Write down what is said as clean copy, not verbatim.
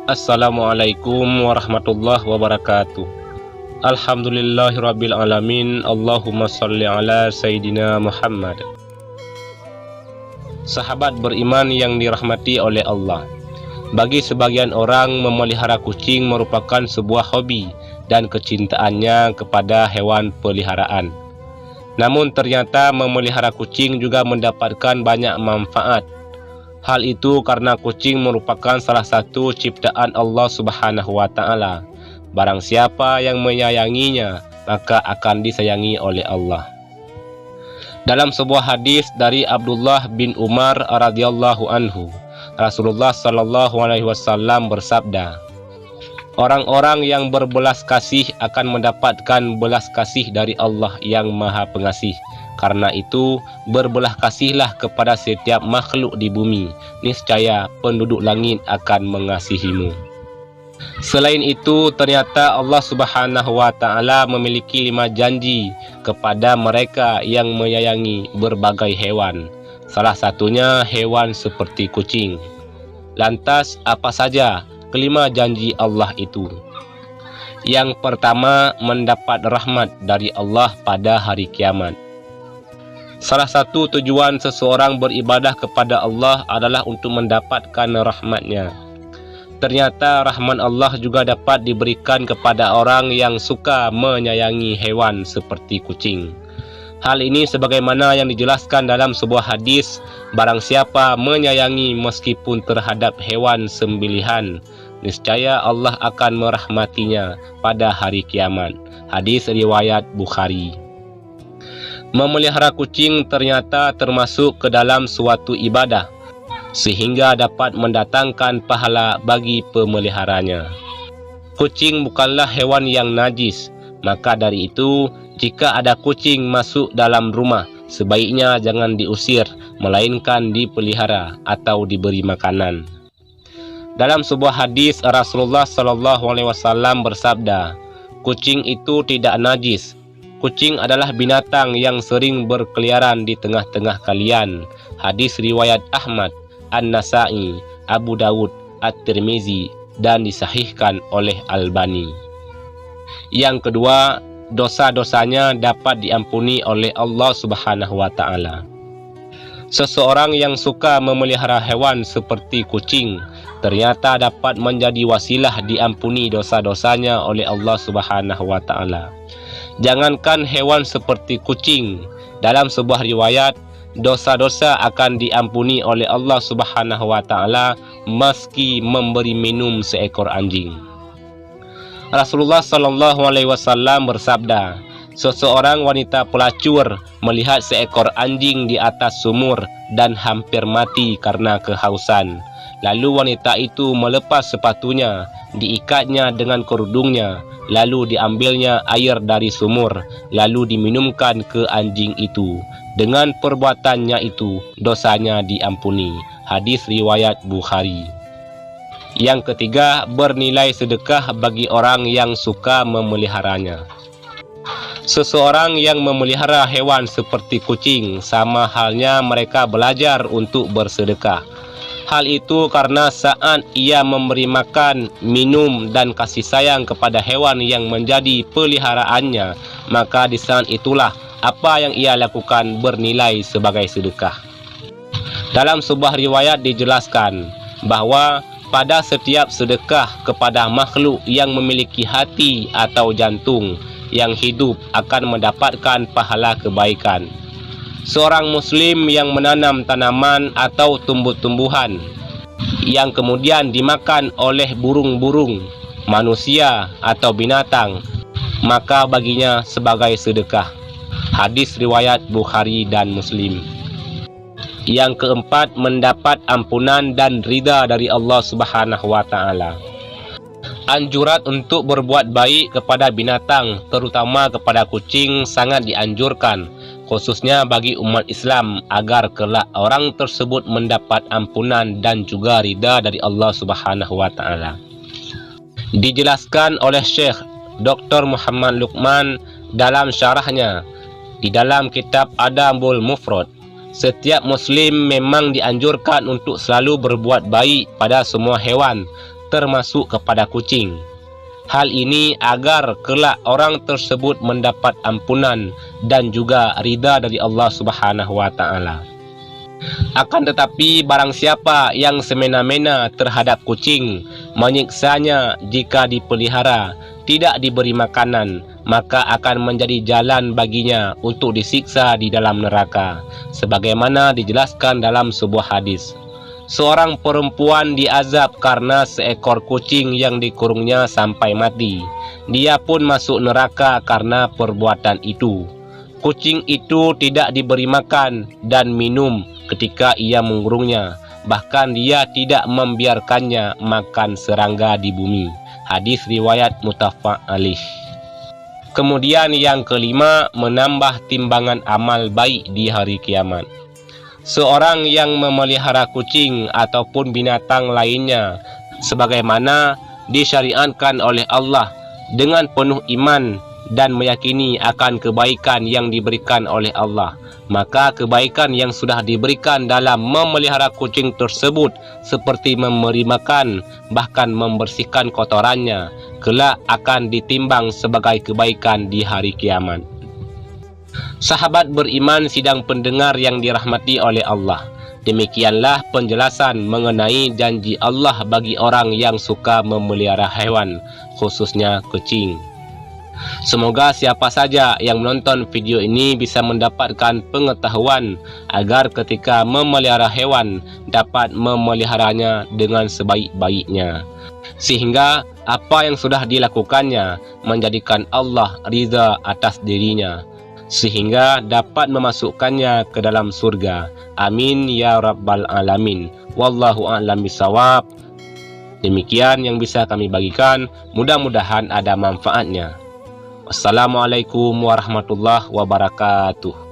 Assalamualaikum warahmatullahi wabarakatuh. Alhamdulillahirabbil alamin. Allahumma shalli ala Sayyidina Muhammad. Sahabat beriman yang dirahmati oleh Allah, bagi sebagian orang memelihara kucing merupakan sebuah hobi dan kecintaannya kepada hewan peliharaan. Namun ternyata memelihara kucing juga mendapatkan banyak manfaat. Hal itu karena kucing merupakan salah satu ciptaan Allah Subhanahu wa Ta'ala. Barang siapa yang menyayanginya, maka akan disayangi oleh Allah. Dalam sebuah hadis dari Abdullah bin Umar radhiyallahu anhu, Rasulullah sallallahu alaihi wasallam bersabda, orang-orang yang berbelas kasih akan mendapatkan belas kasih dari Allah yang Maha Pengasih. Karena itu, berbelah kasihlah kepada setiap makhluk di bumi, niscaya penduduk langit akan mengasihimu. Selain itu, ternyata Allah Subhanahu wa Ta'ala memiliki 5 janji kepada mereka yang menyayangi berbagai hewan. Salah satunya hewan seperti kucing. Lantas, apa saja kelima janji Allah itu? Yang pertama, mendapat rahmat dari Allah pada hari kiamat. Salah satu tujuan seseorang beribadah kepada Allah adalah untuk mendapatkan rahmat-Nya. Ternyata rahmat Allah juga dapat diberikan kepada orang yang suka menyayangi hewan seperti kucing. Hal ini sebagaimana yang dijelaskan dalam sebuah hadis, barang siapa menyayangi meskipun terhadap hewan sembelihan, niscaya Allah akan merahmatinya pada hari kiamat. Hadis riwayat Bukhari. Memelihara kucing ternyata termasuk ke dalam suatu ibadah, sehingga dapat mendatangkan pahala bagi pemeliharanya. Kucing bukanlah hewan yang najis, maka dari itu, jika ada kucing masuk dalam rumah, sebaiknya jangan diusir, melainkan dipelihara atau diberi makanan. Dalam sebuah hadis, Rasulullah SAW bersabda, kucing itu tidak najis. Kucing adalah binatang yang sering berkeliaran di tengah-tengah kalian. Hadis riwayat Ahmad, An-Nasa'i, Abu Dawud, At-Tirmizi, dan disahihkan oleh Albani. Yang kedua, dosa-dosanya dapat diampuni oleh Allah Subhanahu wa Ta'ala. Seseorang yang suka memelihara hewan seperti kucing ternyata dapat menjadi wasilah diampuni dosa-dosanya oleh Allah Subhanahu wa Ta'ala. Jangankan hewan seperti kucing, dalam sebuah riwayat, dosa-dosa akan diampuni oleh Allah Subhanahu wa Ta'ala meski memberi minum seekor anjing. Rasulullah sallallahu alaihi wasallam bersabda, seseorang wanita pelacur melihat seekor anjing di atas sumur dan hampir mati karena kehausan. Lalu wanita itu melepas sepatunya, diikatnya dengan kerudungnya, lalu diambilnya air dari sumur, lalu diminumkan ke anjing itu. Dengan perbuatannya itu, dosanya diampuni. Hadis riwayat Bukhari. Yang ketiga, bernilai sedekah bagi orang yang suka memeliharanya. Seseorang yang memelihara hewan seperti kucing, sama halnya mereka belajar untuk bersedekah. Hal itu karena saat ia memberi makan, minum, dan kasih sayang kepada hewan yang menjadi peliharaannya, maka di saat itulah apa yang ia lakukan bernilai sebagai sedekah. Dalam sebuah riwayat dijelaskan bahwa pada setiap sedekah kepada makhluk yang memiliki hati atau jantung yang hidup akan mendapatkan pahala kebaikan. Seorang muslim yang menanam tanaman atau tumbuh-tumbuhan yang kemudian dimakan oleh burung-burung, manusia atau binatang, maka baginya sebagai sedekah. Hadis riwayat Bukhari dan Muslim. Yang keempat, mendapat ampunan dan ridha dari Allah Subhanahu wa Ta'ala. Anjuran untuk berbuat baik kepada binatang, terutama kepada kucing, sangat dianjurkan, khususnya bagi umat Islam, agar kelak orang tersebut mendapat ampunan dan juga ridha dari Allah Subhanahu wa Ta'ala. Dijelaskan oleh Syekh Dr. Muhammad Luqman dalam syarahnya di dalam kitab Adabul Mufrad, Setiap Muslim memang dianjurkan untuk selalu berbuat baik pada semua hewan, termasuk kepada kucing. Hal ini agar kelak orang tersebut mendapat ampunan dan juga ridha dari Allah Subhanahu wa Ta'ala. Akan tetapi barang siapa yang semena-mena terhadap kucing, menyiksanya jika dipelihara, tidak diberi makanan, maka akan menjadi jalan baginya untuk disiksa di dalam neraka, sebagaimana dijelaskan dalam sebuah hadis. Seorang perempuan diazab karena seekor kucing yang dikurungnya sampai mati. Dia pun masuk neraka karena perbuatan itu. Kucing itu tidak diberi makan dan minum ketika ia mengurungnya. Bahkan dia tidak membiarkannya makan serangga di bumi. Hadis riwayat muttafaq alaih. Kemudian yang kelima, menambah timbangan amal baik di hari kiamat. Seorang yang memelihara kucing ataupun binatang lainnya sebagaimana disyariatkan oleh Allah dengan penuh iman dan meyakini akan kebaikan yang diberikan oleh Allah, maka kebaikan yang sudah diberikan dalam memelihara kucing tersebut seperti memberi makan, bahkan membersihkan kotorannya, kelak akan ditimbang sebagai kebaikan di hari kiamat. Sahabat beriman sidang pendengar yang dirahmati oleh Allah, demikianlah penjelasan mengenai janji Allah bagi orang yang suka memelihara hewan, khususnya kucing. Semoga siapa saja yang menonton video ini bisa mendapatkan pengetahuan agar ketika memelihara hewan dapat memeliharanya dengan sebaik-baiknya, sehingga apa yang sudah dilakukannya menjadikan Allah ridha atas dirinya, sehingga dapat memasukkannya ke dalam surga. Amin ya rabbal alamin. Wallahu a'lam bishawab. Demikian yang bisa kami bagikan, mudah-mudahan ada manfaatnya. Wassalamualaikum warahmatullahi wabarakatuh.